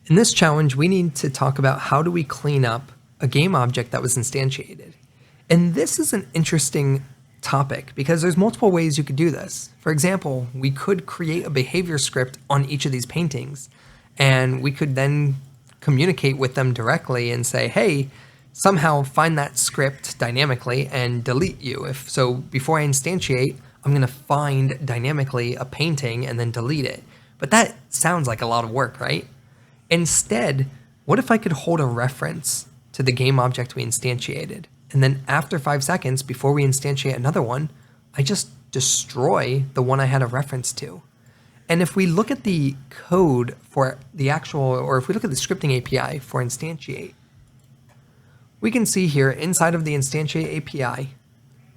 In this challenge, we need to talk about how do we clean up a game object that was instantiated. And this is an interesting topic because there's multiple ways you could do this. For example, we could create a behavior script on each of these paintings, and we could then communicate with them directly and say, hey, somehow find that script dynamically and delete you. If so, before I instantiate, I'm going to find dynamically a painting and then delete it. But that sounds like a lot of work, right? Instead, what if I could hold a reference to the game object we instantiated? And then after 5 seconds, before we instantiate another one, I just destroy the one I had a reference to. And if we look at the code for the actual, or if we look at the scripting API for instantiate, we can see here inside of the instantiate API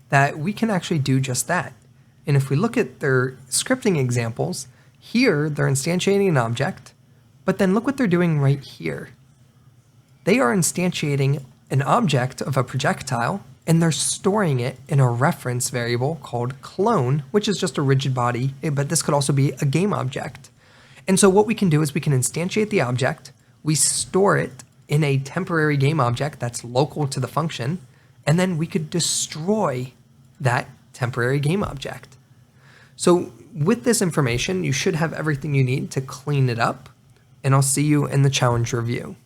that we can actually do just that. And if we look at their scripting examples, here they're instantiating an object, but then look what they're doing right here. They are instantiating an object of a projectile, and they're storing it in a reference variable called clone, which is just a rigid body, but this could also be a game object. And so what we can do is we can instantiate the object, we store it in a temporary game object that's local to the function, and then we could destroy that temporary game object. So with this information, you should have everything you need to clean it up, and I'll see you in the challenge review.